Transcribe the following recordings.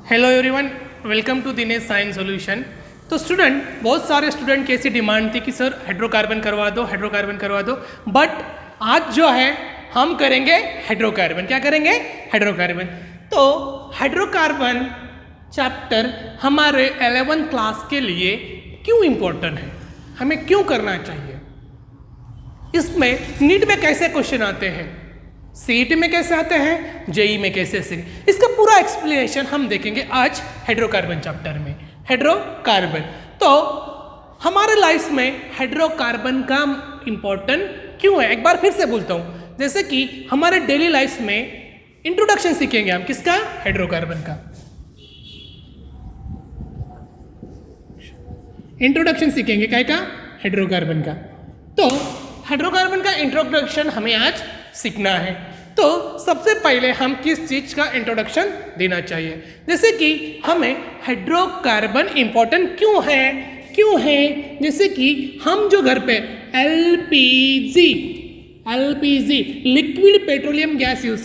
Hello everyone, welcome to Dinesh science solution. तो student, बहुत सारे स्टूडेंट की ऐसी डिमांड थी कि सर हाइड्रोकार्बन करवा दो, बट आज जो है हम करेंगे हाइड्रोकार्बन। क्या करेंगे? हाइड्रोकार्बन। तो हाइड्रोकार्बन चैप्टर हमारे 11th क्लास के लिए क्यों इम्पोर्टेंट है, हमें क्यों करना चाहिए, इसमें नीट में कैसे क्वेश्चन आते हैं, सीईटी में कैसे आते हैं, जेई में कैसे, इसका पूरा एक्सप्लेनेशन हम देखेंगे आज हाइड्रोकार्बन चैप्टर में। हाइड्रोकार्बन तो हमारे लाइफ में हाइड्रोकार्बन का इम्पोर्टेंट क्यों है, एक बार फिर से बोलता हूँ। जैसे कि हमारे डेली लाइफ में इंट्रोडक्शन सीखेंगे हम, किसका? हाइड्रोकार्बन का इंट्रोडक्शन सीखेंगे। क्या का? हाइड्रोकार्बन का। तो हाइड्रोकार्बन का इंट्रोडक्शन हमें आज सीखना है। तो सबसे पहले हम किस चीज का इंट्रोडक्शन देना चाहिए, जैसे कि हमें हाइड्रोकार्बन इंपॉर्टेंट क्यों है, जैसे कि हम जो घर पे LPG liquid petroleum gas use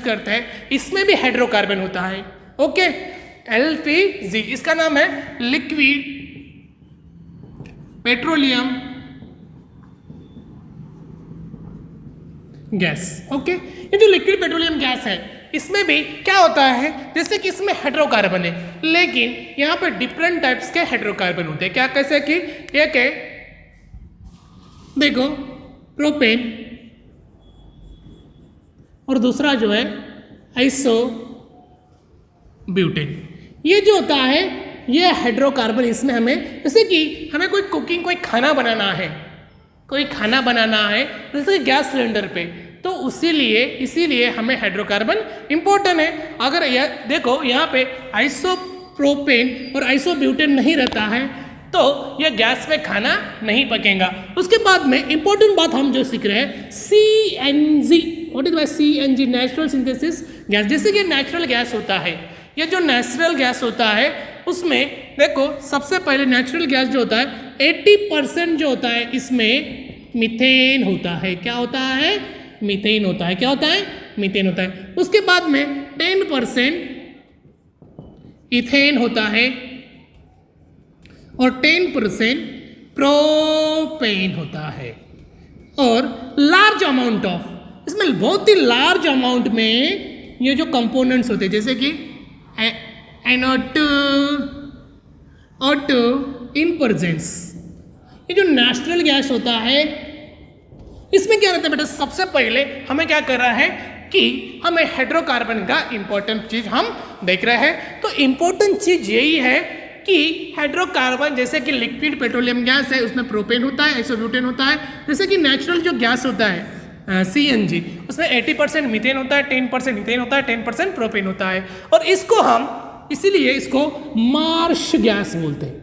करते हैं, इसमें भी हाइड्रोकार्बन होता है। ओके, एलपीजी इसका नाम है लिक्विड पेट्रोलियम गैस। ओके, ये जो लिक्विड पेट्रोलियम गैस है इसमें भी क्या होता है, जैसे कि इसमें हाइड्रोकार्बन है, लेकिन यहाँ पे डिफरेंट टाइप्स के हाइड्रोकार्बन होते हैं। क्या? कैसे कि एक है, देखो, प्रोपेन, और दूसरा जो है आइसो ब्यूटेन। ये जो होता है ये हाइड्रोकार्बन, इसमें हमें, जैसे कि हमें कोई खाना बनाना है जैसे गैस सिलेंडर पे, तो इसीलिए हमें हाइड्रोकार्बन इंपॉर्टेंट है। अगर यह देखो यहाँ पे आइसोप्रोपेन और आइसोब्यूटेन नहीं रहता है तो यह गैस में खाना नहीं पकेगा। उसके बाद में इंपॉर्टेंट बात हम जो सीख रहे हैं, CNG। What is CNG? Natural synthesis gas. जैसे कि नेचुरल गैस होता है, ये जो नेचुरल गैस होता है उसमें देखो, सबसे पहले नेचुरल गैस जो होता है 80% जो होता है इसमें मीथेन होता है। क्या होता है? मीथेन होता है। क्या होता है? मीथेन होता है। उसके बाद में 10% इथेन होता है और 10% प्रोपेन होता है। और लार्ज अमाउंट ऑफ, इसमें बहुत ही लार्ज अमाउंट में ये जो कंपोनेंट्स होते हैं, जैसे कि NO2 इन प्रेजेंस, ये जो नेचुरल गैस होता है इसमें क्या रहता है बेटा, सबसे पहले हमें क्या कर रहा है कि हमें हाइड्रोकार्बन का इंपॉर्टेंट चीज हम देख रहे हैं। तो इंपॉर्टेंट चीज यही है कि हाइड्रोकार्बन, जैसे कि लिक्विड पेट्रोलियम गैस है उसमें प्रोपेन होता है, आइसोब्यूटेन होता है। जैसे कि नेचुरल जो गैस होता है CNG, उसमें 80% मीथेन होता है, 10% इथेन होता है, 10% प्रोपेन होता है। और इसको हम इसीलिए इसको मार्श गैस बोलते हैं,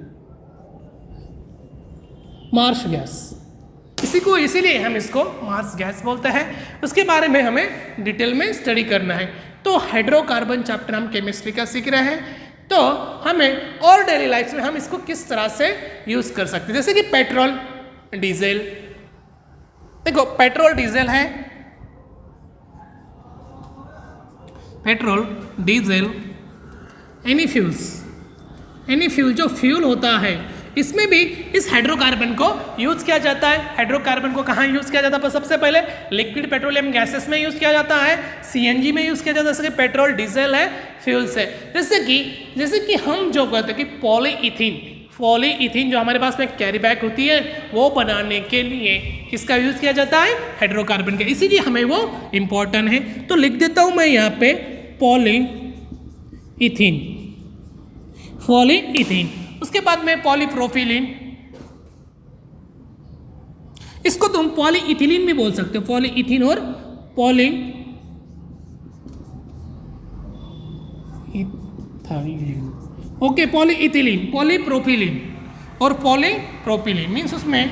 मार्श गैस। इसीलिए हम इसको मार्श गैस बोलते हैं। उसके बारे में हमें डिटेल में स्टडी करना है। तो हाइड्रोकार्बन चैप्टर हम केमिस्ट्री का सीख रहे हैं, तो हमें और डेली लाइफ में हम इसको किस तरह से यूज कर सकते हैं, जैसे कि पेट्रोल, डीजल। देखो, पेट्रोल डीजल है, पेट्रोल डीजल, एनी फ्यूल जो फ्यूल होता है इसमें भी इस हाइड्रोकार्बन को यूज किया जाता है। हाइड्रोकार्बन को कहाँ यूज किया जाता है? सबसे पहले लिक्विड पेट्रोलियम गैसेस में यूज किया जाता है, CNG में यूज किया जाता है, जैसे कि पेट्रोल, डीजल है, फ्यूल्स है। जैसे कि हम जो कहते हैं कि पॉलीइथीन जो हमारे पास में कैरी बैग होती है, वो बनाने के लिए किसका यूज किया जाता है? हाइड्रोकार्बन का। इसीलिए हमें वो इंपॉर्टेंट है। तो लिख देता हूं मैं यहाँ पे पॉलीइथीन। उसके बाद में पॉलीप्रोपिलीन, इसको तुम पॉलीइथिलीन भी बोल सकते हो, पॉलीइथीन और पॉलीइथाइलीन। ओके, पॉलीइथिलीन, पॉलीप्रोपिलीन और पॉलीप्रोपिलीन मीन्स उसमें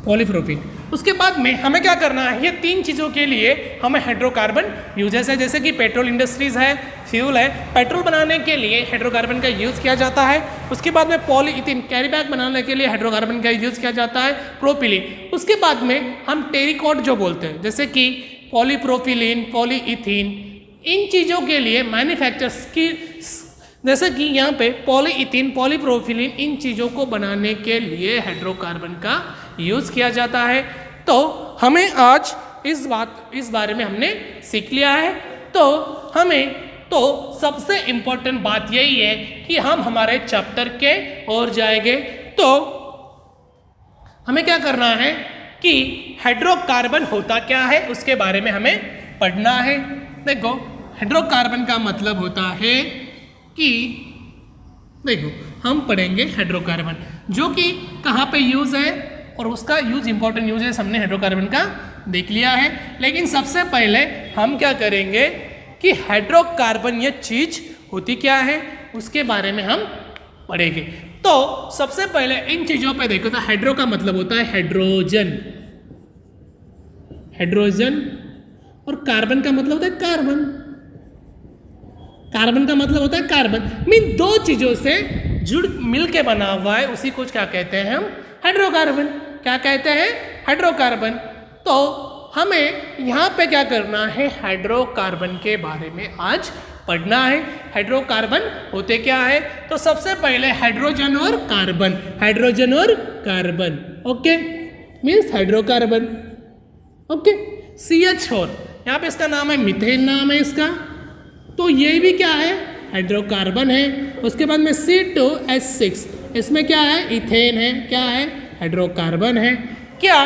पॉलीप्रोपिन। उसके बाद में हमें क्या करना है, ये तीन चीज़ों के लिए हमें हाइड्रोकार्बन यूजेस है। जैसे कि पेट्रोल इंडस्ट्रीज़ है, फ्यूल है, पेट्रोल बनाने के लिए हाइड्रोकार्बन का यूज़ किया जाता है। उसके बाद में पॉलीइथीन कैरी बैग बनाने के लिए हाइड्रोकार्बन का यूज़ किया जाता है, प्रोपिलीन। उसके बाद में हम टेरिकॉट जो बोलते हैं, जैसे कि पॉलीप्रोपिलीन, पॉलीइथीन, इन चीज़ों के लिए मैन्युफैक्चरर्स की, जैसे कि यहाँ पे पॉलीइथीन, पॉलीप्रोपिलीन, इन चीज़ों को बनाने के लिए हाइड्रोकार्बन का यूज़ किया जाता है। तो हमें आज इस बारे में हमने सीख लिया है। तो सबसे इम्पोर्टेंट बात यही है कि हम हमारे चैप्टर के और जाएंगे। तो हमें क्या करना है कि हाइड्रोकार्बन होता क्या है उसके बारे में हमें पढ़ना है। देखो, हाइड्रोकार्बन का मतलब होता है कि देखो हम पढ़ेंगे हाइड्रोकार्बन जो कि कहाँ पे यूज़ है और उसका यूज इंपॉर्टेंट यूज है, हमने हाइड्रोकार्बन का देख लिया है। लेकिन सबसे पहले हम क्या करेंगे कि हाइड्रोकार्बन ये चीज होती क्या है उसके बारे में हम पढ़ेंगे। तो सबसे पहले इन चीजों पे देखो, तो हाइड्रो का मतलब होता है हाइड्रोजन, हाइड्रोजन, और कार्बन का मतलब होता है कार्बन, कार्बन का मतलब होता है कार्बन। मीन दो चीजों से जुड़ मिल के बना हुआ है, उसी को क्या कहते हैं हम, हाइड्रोकार्बन। क्या कहते हैं, हाइड्रोकार्बन। तो हमें यहाँ पे क्या करना है, हाइड्रोकार्बन के बारे में आज पढ़ना है। हाइड्रोकार्बन होते क्या है, तो सबसे पहले हाइड्रोजन और कार्बन, हाइड्रोजन और carbon, okay, means hydrocarbon, okay. CH4 यहाँ पे इसका नाम है, मीथेन नाम है इसका, तो ये भी क्या है, हाइड्रोकार्बन है। उसके बाद में C2H6, इसमें क्या है, इथेन है, क्या है, हाइड्रोकार्बन है। क्या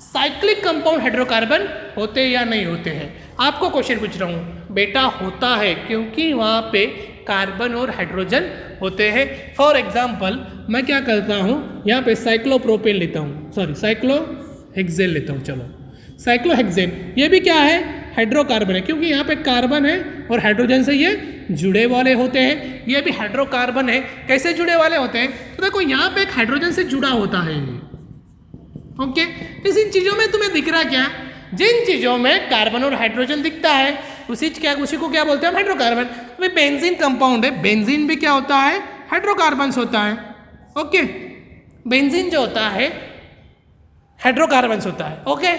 साइक्लिक कंपाउंड हाइड्रोकार्बन होते या नहीं होते हैं? आपको क्वेश्चन पूछ रहा हूँ, बेटा होता है, क्योंकि वहाँ पे कार्बन और हाइड्रोजन होते हैं। फॉर एग्जाम्पल मैं क्या करता हूँ, यहाँ पे साइक्लोप्रोपेन लेता हूँ, सॉरी साइक्लोहेक्सेन लेता हूँ। चलो साइक्लोहेक्सेन, ये भी क्या है, हाइड्रोकार्बन है, क्योंकि यहाँ पे कार्बन है और हाइड्रोजन से ये जुड़े वाले होते हैं। ये भी हाइड्रोकार्बन है। कैसे जुड़े वाले होते हैं, तो देखो यहाँ पे एक हाइड्रोजन से जुड़ा होता है, ओके। इन चीजों में तुम्हें दिख रहा क्या, जिन चीजों में कार्बन और हाइड्रोजन दिखता है उसी को क्या बोलते हैं, हाइड्रोकार्बन। अभी बेंजीन कंपाउंड है, बेंजीन भी क्या होता है, हाइड्रोकार्बन होता है, ओके। बेंजीन जो होता है हाइड्रोकार्बन होता है, ओके।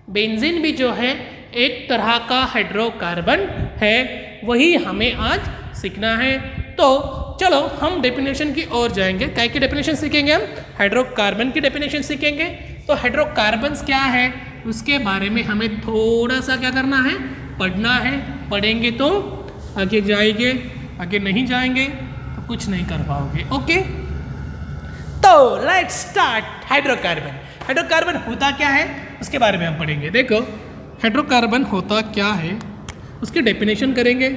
बेंजीन भी जो है एक तरह का हाइड्रोकार्बन है, वही हमें आज सीखना है। तो चलो हम डेफिनेशन की ओर जाएंगे। क्या की डेफिनेशन सीखेंगे हम, हाइड्रोकार्बन की डेफिनेशन सीखेंगे। तो हाइड्रोकार्बन्स क्या है उसके बारे में हमें थोड़ा सा क्या करना है, पढ़ना है। पढ़ेंगे तो आगे जाएंगे, आगे नहीं जाएंगे तो कुछ नहीं कर पाओगे, ओके। तो लेट्स स्टार्ट। हाइड्रोकार्बन, हाइड्रोकार्बन होता क्या है उसके बारे में हम पढ़ेंगे। देखो हाइड्रोकार्बन होता क्या है उसकी डेफिनेशन करेंगे।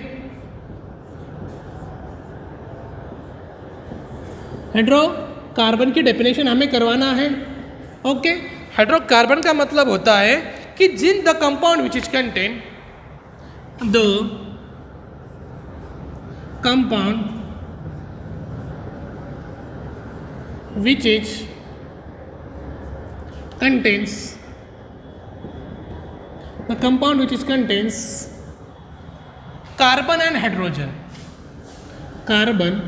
हाइड्रोकार्बन की डेफिनेशन हमें करवाना है, ओके। हाइड्रोकार्बन का मतलब होता है कि जिन the compound which is contain the compound which is contains the compound which is contains carbon and hydrogen, carbon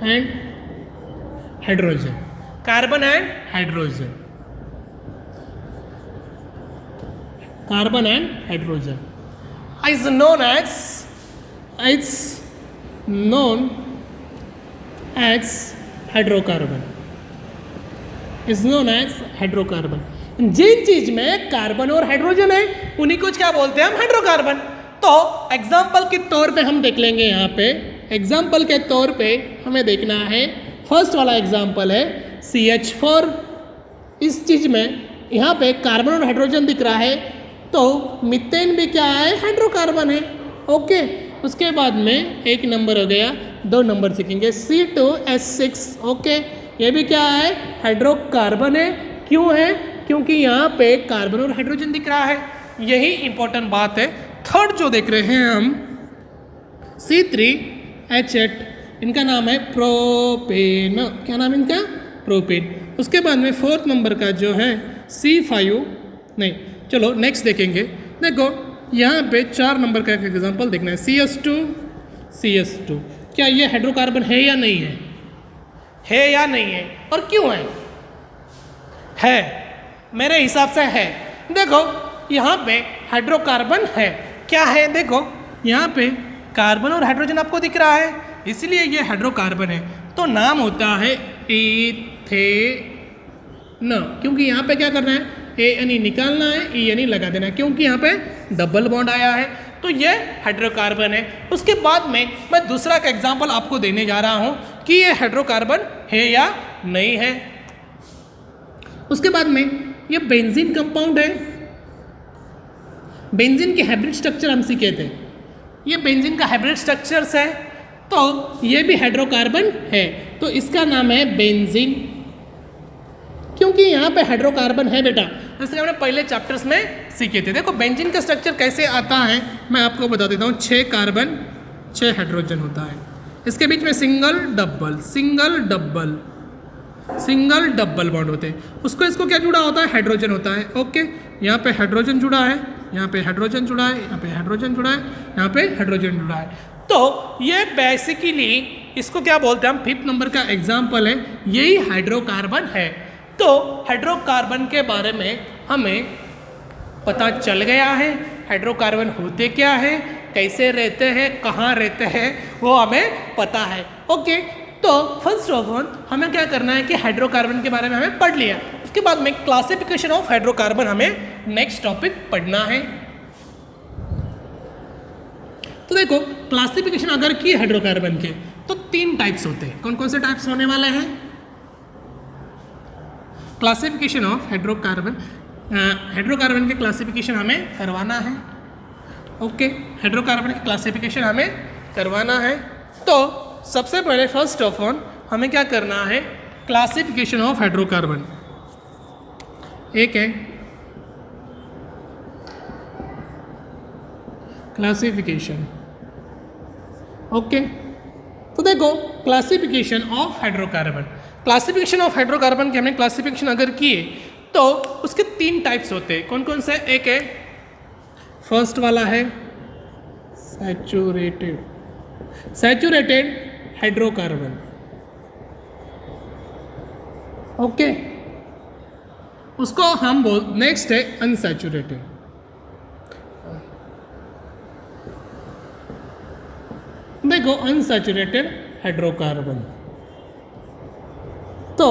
and hydrogen, carbon and hydrogen, carbon and hydrogen is known as hydrocarbon, is known as hydrocarbon. जिन चीज में carbon और hydrogen है उन्हीं को क्या बोलते हैं हम, हाइड्रोकार्बन। तो एग्जाम्पल के तौर पे हम देख लेंगे। यहाँ पे एग्जाम्पल के तौर पे हमें देखना है, फर्स्ट वाला एग्जाम्पल है CH4। इस चीज में यहाँ पे कार्बन और हाइड्रोजन दिख रहा है, तो मीथेन भी क्या है, हाइड्रोकार्बन है, ओके। उसके बाद में एक नंबर हो गया, 2 नंबर सीखेंगे C2H6, ओके। ये भी क्या है, हाइड्रोकार्बन है। क्यों है, क्योंकि यहाँ पे कार्बन और हाइड्रोजन दिख रहा है, यही इंपॉर्टेंट बात है। थर्ड जो देख रहे हैं हम C3H8, इनका नाम है प्रोपेन, क्या नाम है इनका, प्रोपेन। उसके बाद में फोर्थ नंबर का जो है C5, नहीं चलो नेक्स्ट देखेंगे। देखो यहाँ पे 4 नंबर का एक एग्जाम्पल देखना है, CS2। क्या ये हाइड्रोकार्बन है या नहीं है, है या नहीं है, और क्यों है? मेरे हिसाब से है। देखो यहाँ पे हाइड्रोकार्बन है, क्या है, देखो यहाँ पे कार्बन और हाइड्रोजन आपको दिख रहा है, इसलिए ये हाइड्रोकार्बन है। तो नाम होता है इथेन, क्योंकि यहाँ पे क्या करना है, ए यानी निकालना है, ई यानी लगा देना है, क्योंकि यहाँ पे डबल बॉन्ड आया है, तो ये हाइड्रोकार्बन है। उसके बाद में मैं दूसरा का एग्जांपल आपको देने जा रहा हूँ कि ये हाइड्रोकार्बन है या नहीं है। उसके बाद में ये बेंजीन कंपाउंड है, बेंजीन के हाइब्रिड स्ट्रक्चर हम सीखे थे, ये बेंजीन का हाइब्रिड स्ट्रक्चर्स है, तो ये भी हाइड्रोकार्बन है, तो इसका नाम है बेंजीन, क्योंकि यहाँ पे हाइड्रोकार्बन है बेटा, जैसे हमने पहले चैप्टर्स में सीखे थे। देखो बेंजीन का स्ट्रक्चर कैसे आता है मैं आपको बता देता हूँ। 6 कार्बन 6 हाइड्रोजन होता है, इसके बीच में सिंगल डबल बॉन्ड होते हैं, उसको इसको क्या जुड़ा होता है, हाइड्रोजन होता है। ओके, यहाँ पे हाइड्रोजन जुड़ा है, यहाँ पे हाइड्रोजन जुड़ा है, यहाँ पे हाइड्रोजन जुड़ा है, यहाँ पे हाइड्रोजन जुड़ा है। तो ये बेसिकली इसको क्या बोलते हैं हम, 5th नंबर का एग्जाम्पल है, यही हाइड्रोकार्बन है। तो हाइड्रोकार्बन के बारे में हमें पता चल गया है, हाइड्रोकार्बन होते क्या है, कैसे रहते हैं, कहाँ रहते हैं, वो हमें पता है। ओके, तो फर्स्ट ऑफ ऑल हमें क्या करना है कि हाइड्रोकार्बन के बारे में हमें पढ़ लिया, उसके बाद में क्लासिफिकेशन ऑफ हाइड्रोकार्बन हमें नेक्स्ट टॉपिक पढ़ना है। तो देखो क्लासिफिकेशन अगर की हाइड्रोकार्बन के तो 3 टाइप्स होते हैं। कौन कौन से टाइप्स होने वाले हैं? क्लासिफिकेशन ऑफ हाइड्रोकार्बन, हाइड्रोकार्बन के क्लासिफिकेशन हमें करवाना है। ओके, हाइड्रोकार्बन की क्लासिफिकेशन हमें करवाना है। तो सबसे पहले फर्स्ट ऑफ ऑल हमें क्या करना है, क्लासिफिकेशन ऑफ हाइड्रोकार्बन। एक है क्लासिफिकेशन। ओके, तो देखो classification of hydrocarbon, classification of hydrocarbon की हमने क्लासिफिकेशन अगर किए तो उसके 3 टाइप्स होते हैं। कौन कौन से? एक है फर्स्ट वाला है सैचुरेटेड हाइड्रोकार्बन। ओके, उसको हम नेक्स्ट है अनसैचुरेटेड। देखो अनसैचुरेटेड हाइड्रोकार्बन। तो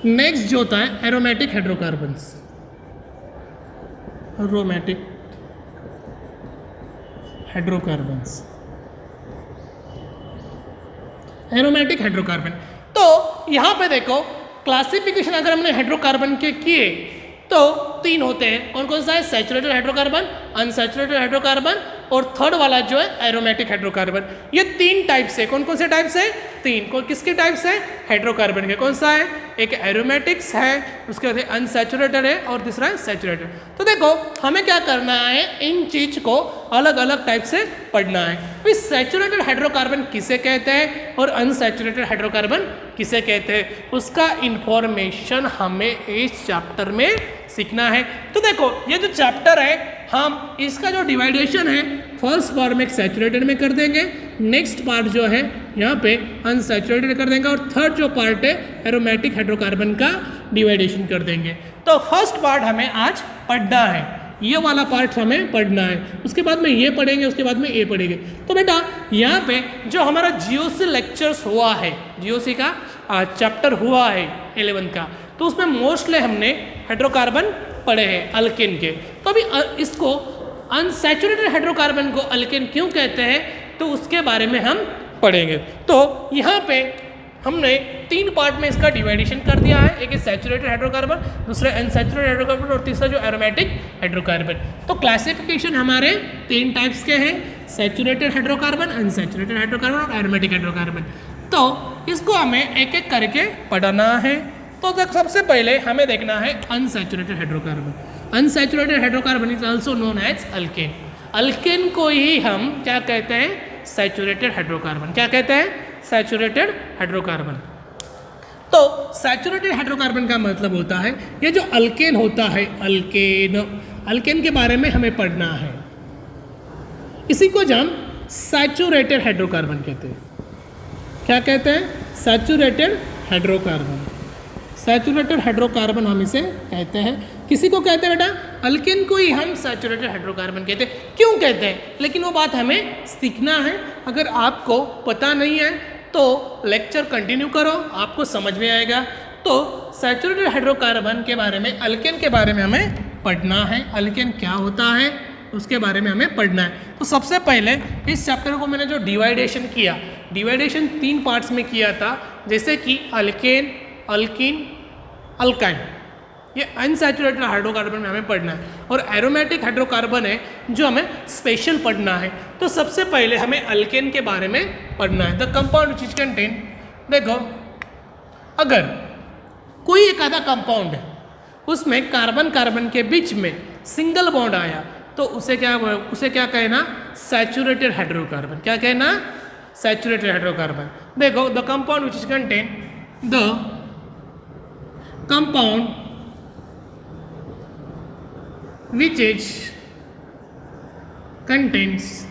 नेक्स्ट जो होता है एरोमेटिक हाइड्रोकार्बन्स, एरोमेटिक हाइड्रोकार्बन। तो यहाँ पे देखो क्लासिफिकेशन अगर हमने हाइड्रोकार्बन के किए तो 3 होते हैं। कौन कौन सा है? सैचुरेटेड हाइड्रोकार्बन, अनसैचुरेटेड हाइड्रोकार्बन और थर्ड वाला जो है एरोमेटिक हाइड्रोकार्बन। ये 3 टाइप्स है। कौन कौन से टाइप्स है? 3। किसके टाइप्स है? हाइड्रोकार्बन के। कौन सा है? एक एरोमेटिक्स है, उसके बाद अनसैचुरेटेड है और तीसरा है सैचुरेटेड। तो देखो हमें क्या करना है, इन चीज को अलग अलग टाइप से पढ़ना है। फिर सैचुरेटेड हाइड्रोकार्बन किसे कहते हैं और अनसैचुरेटेड हाइड्रोकार्बन किसे कहते हैं, उसका इंफॉर्मेशन हमें इस चैप्टर में सीखना है। तो देखो ये जो चैप्टर है हम इसका जो डिवाइडेशन है फर्स्ट पार्ट में सैचुरेटेड में कर देंगे, नेक्स्ट पार्ट जो है यहाँ पे अनसैचुरेटेड कर देंगे और थर्ड जो पार्ट है एरोमेटिक हाइड्रोकार्बन का डिवाइडेशन कर देंगे। तो फर्स्ट पार्ट हमें आज पढ़ना है, ये वाला पार्ट हमें पढ़ना है, उसके बाद में ये पढ़ेंगे, उसके बाद में ये पढ़ेंगे। तो बेटा यहाँ पे जो हमारा जीओसी लेक्चर्स हुआ है, जीओसी का चैप्टर हुआ है 11th का, तो उसमें मोस्टली हमने हाइड्रोकार्बन पढ़े हैं अल्केन के। तो अभी इसको अनसैचुरेटेड हाइड्रोकार्बन को अल्केन क्यों कहते हैं तो उसके बारे में हम पढ़ेंगे। तो यहाँ पे हमने 3 पार्ट में इसका डिवाइडेशन कर दिया है, एक है सैचुरेटेड हाइड्रोकार्बन, दूसरा अनसैचुरेटेड हाइड्रोकार्बन और तीसरा जो एरोमेटिक हाइड्रोकार्बन। तो क्लासिफिकेशन हमारे 3 टाइप्स के हैं, सैचुरेटेड हाइड्रोकार्बन, अनसैचुरेटेड हाइड्रोकार्बन और एरोमेटिक हाइड्रोकार्बन। तो इसको हमें एक एक करके पढ़ना है। तो सबसे पहले हमें देखना है unsaturated hydrocarbon. Unsaturated hydrocarbon is also known as alkane. Alkane को ही हम क्या कहते हैं? Saturated hydrocarbon. क्या कहते हैं? Saturated hydrocarbon. तो सैचुरेटेड हाइड्रोकार्बन का मतलब होता है ये जो अल्केन होता है, अल्केन के बारे में हमें पढ़ना है। इसी को हम सैचुरेटेड हाइड्रोकार्बन कहते हैं। क्या कहते हैं? Saturated hydrocarbon. सैचुरेटेड हाइड्रोकार्बन हम इसे कहते हैं। किसी को कहते हैं बेटा, अल्केन को ही हम सैचुरेटेड हाइड्रोकार्बन कहते हैं। क्यों कहते हैं, लेकिन वो बात हमें सीखना है। अगर आपको पता नहीं है तो लेक्चर कंटिन्यू करो, आपको समझ में आएगा। तो सैचुरेटेड हाइड्रोकार्बन के बारे में, अल्केन के बारे में हमें पढ़ना है। अल्केन क्या होता है उसके बारे में हमें पढ़ना है। तो सबसे पहले इस चैप्टर को मैंने जो डिवाइडेशन किया, डिवाइडेशन 3 पार्ट्स में किया था, जैसे कि अल्केन, अल्कीन, अल्काइन। ये अनसैचुरेटेड हाइड्रोकार्बन में हमें पढ़ना है, और एरोमेटिक हाइड्रोकार्बन है जो हमें स्पेशल पढ़ना है। तो सबसे पहले हमें अल्केन के बारे में पढ़ना है। द कंपाउंड विच कंटेन, देखो अगर कोई एक आधा कंपाउंड है उसमें कार्बन कार्बन के बीच में सिंगल बॉन्ड आया तो उसे क्या कहना, सैचुरेटेड हाइड्रोकार्बन। क्या कहना, सैचुरेटेड हाइड्रोकार्बन। देखो the compound which is contain, the compound which is contains,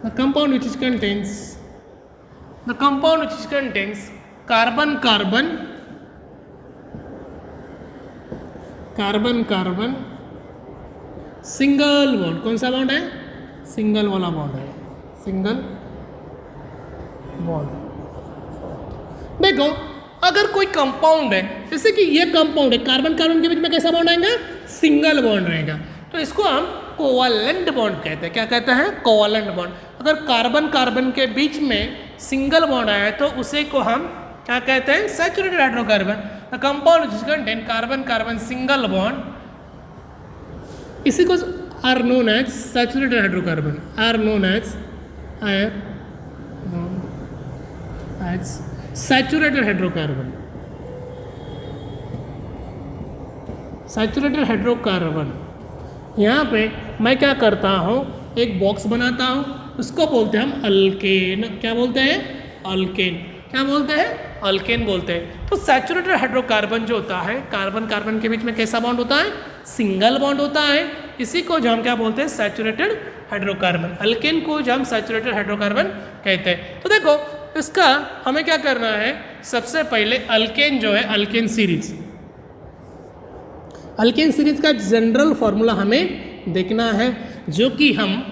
the compound which is contains, the compound which is contains carbon carbon, carbon carbon single bond. कौन सा बॉन्ड है, single वाला bond है, single bond. देखो अगर कोई compound है, जैसे कि ये कंपाउंड है, कार्बन कार्बन के बीच में कैसा बॉन्ड आएगा, सिंगल बॉन्ड रहेगा, तो इसको हम कोवैलेंट बॉन्ड कहते हैं। क्या कहते हैं, कोवैलेंट बॉन्ड। अगर कार्बन कार्बन के बीच में सिंगल बॉन्ड आया है तो उसे को हम क्या कहते हैं, saturated hydrocarbon. The compound which contain carbon carbon single bond, इसी को are known as saturated hydrocarbon, are known as saturated hydrocarbon, saturated hydrocarbon. यहाँ पे मैं क्या करता हूँ, एक बॉक्स बनाता हूँ, उसको बोलते हैं हम अल्केन। क्या बोलते हैं, अल्केन। क्या बोलते हैं, अल्केन बोलते हैं। तो सैचुरेटेड हाइड्रोकार्बन जो होता है, कार्बन कार्बन के बीच में कैसा बॉन्ड होता है, सिंगल बॉन्ड होता है। इसी को जो हम क्या बोलते हैं, सैचुरेटेड हाइड्रोकार्बन। अल्केन को जो हम सैचुरेटेड हाइड्रोकार्बन कहते हैं। तो देखो इसका हमें क्या करना है, सबसे पहले अल्केन जो है, अल्केन सीरीज, अल्केन सीरीज का जनरल फॉर्मूला हमें देखना है, जो कि हम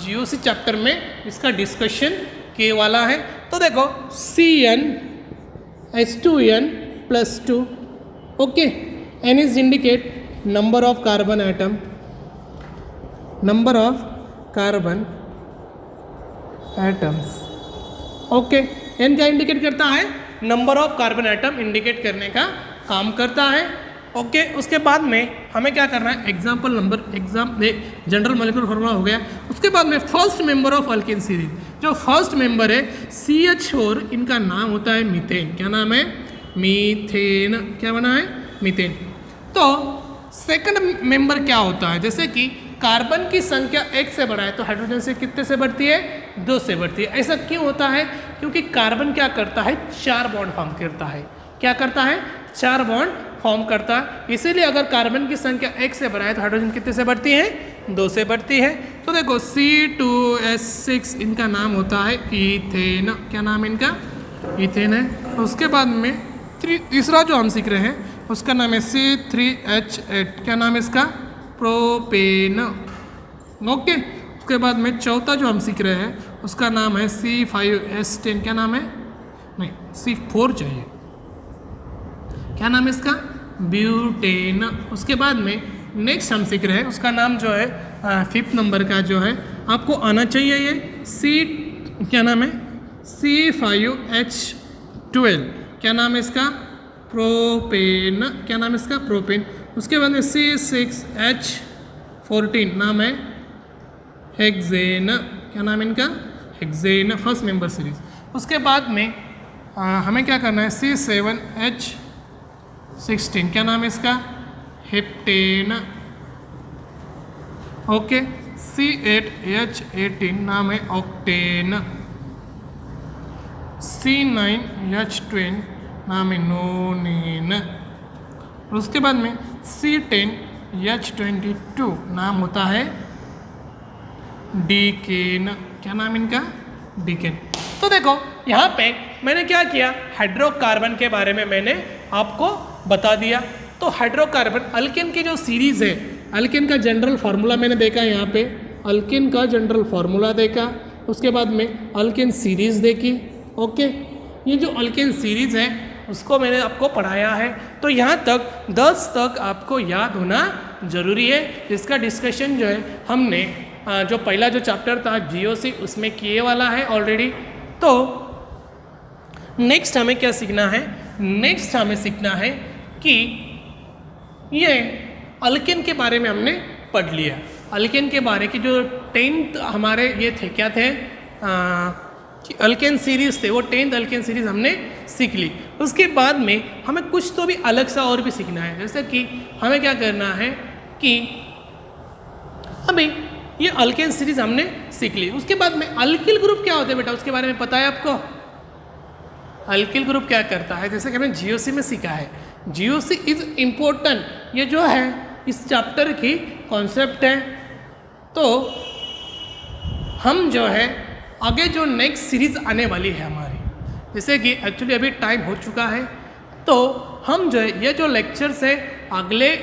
जीओसी चैप्टर में इसका डिस्कशन किए वाला है। तो देखो CnH2n+2, okay. N is indicate number of carbon atom, number of carbon atoms, okay. N क्या इंडिकेट करता है, number of carbon atom indicate करने का काम करता है, ओके। उसके बाद में हमें क्या करना है, example number, general molecular formula हो गया। उसके बाद में first member of alkane series, जो फर्स्ट मेंबर है CH4, इनका नाम होता है मीथेन। क्या नाम है, मीथेन। क्या बना है, मीथेन। तो सेकंड मेंबर क्या होता है, जैसे कि कार्बन की संख्या 1 से बढ़ा है तो हाइड्रोजन से कितने से बढ़ती है, 2 से बढ़ती है। ऐसा क्यों होता है, क्योंकि कार्बन क्या करता है, 4 बॉन्ड फॉर्म करता है। क्या करता है, 4 बॉन्ड फॉर्म करता है। इसीलिए अगर कार्बन की संख्या 1 से बढ़ा है तो हाइड्रोजन कितने से बढ़ती है, 2 से बढ़ती है। तो देखो C2H6, इनका नाम होता है ईथेन। क्या नाम है इनका, ईथेन है। उसके बाद में तीसरा जो हम सीख रहे हैं उसका नाम है C3H8। क्या नाम है इसका, प्रोपेन, ओके। उसके बाद में चौथा जो हम सीख रहे हैं उसका नाम है C5H10। क्या नाम है, नहीं C4 चाहिए। क्या नाम है इसका, ब्यूटेन। उसके बाद में नेक्स्ट हम सीख रहे हैं, उसका नाम जो है 5th नंबर का जो है आपको आना चाहिए, ये क्या नाम है, C5H12। क्या नाम है इसका, प्रोपेन। क्या नाम है इसका, प्रोपेन। उसके बाद में C6H14, नाम है हेक्सेन। क्या नाम है इनका, हेक्सेन, फर्स्ट मेंबर सीरीज। उसके बाद में हमें क्या करना है, C7H16। क्या नाम है इसका, हेप्टेन, ओके। C8H18, नाम है ऑक्टेन। C9H12, नाम है नोनेन। और उसके बाद में C10H22, नाम होता है डीकेन। क्या नाम इनका, डीकेन। तो देखो यहाँ पे मैंने क्या किया, हाइड्रोकार्बन के बारे में मैंने आपको बता दिया। तो हाइड्रोकार्बन अल्केन की जो सीरीज़ है, अल्केन का जनरल फार्मूला मैंने देखा यहाँ पे, अल्केन का जनरल फार्मूला देखा, उसके बाद में अल्केन सीरीज़ देखी। ओके, ये जो अल्केन सीरीज़ है उसको मैंने आपको पढ़ाया है। तो यहाँ तक 10 तक आपको याद होना ज़रूरी है। इसका डिस्कशन जो है हमने जो पहला जो चैप्टर था जीओसी उसमें किए वाला है ऑलरेडी। तो नेक्स्ट हमें क्या सीखना है, नेक्स्ट हमें सीखना है कि ये अल्केन के बारे में हमने पढ़ लिया। अल्केन के बारे की जो 10th हमारे ये थे, क्या थे कि अल्केन सीरीज़ थे, वो 10th अल्केन सीरीज़ हमने सीख ली। उसके बाद में हमें कुछ तो भी अलग सा और भी सीखना है। जैसे कि हमें क्या करना है कि अभी ये अल्केन सीरीज़ हमने सीख ली, उसके बाद में अल्किल ग्रुप क्या होते हैं बेटा, उसके बारे में पता है आपको? अल्किल ग्रुप क्या करता है, जैसे कि हमने जीओसी में सीखा है, जीओसी इज इम्पोर्टेंट, ये जो है इस चैप्टर की कॉन्सेप्ट है। तो हम जो है आगे जो नेक्स्ट सीरीज़ आने वाली है हमारी, जैसे कि एक्चुअली अभी टाइम हो चुका है, तो हम जो है ये जो लेक्चर्स है अगले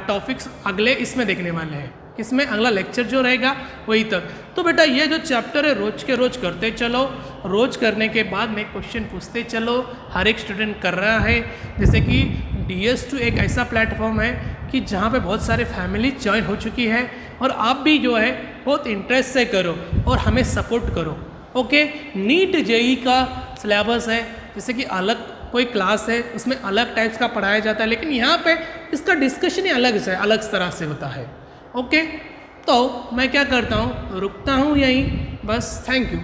टॉपिक्स अगले इसमें देखने वाले हैं। इसमें अगला लेक्चर जो रहेगा वही तक। तो बेटा ये जो चैप्टर है रोज के रोज करते चलो, रोज करने के बाद में क्वेश्चन पूछते चलो, हर एक स्टूडेंट कर रहा है। जैसे कि DS2 एक ऐसा प्लेटफॉर्म है कि जहाँ पे बहुत सारे फैमिली ज्वाइन हो चुकी है, और आप भी जो है बहुत इंटरेस्ट से करो और हमें सपोर्ट करो। ओके, नीट जेई का सिलेबस है, जैसे कि अलग कोई क्लास है उसमें अलग टाइप्स का पढ़ाया जाता है, लेकिन यहाँ पे इसका डिस्कशन ही अलग से अलग तरह से होता है। ओके, तो मैं क्या करता हूँ, रुकता हूँ यहीं बस। Thank you.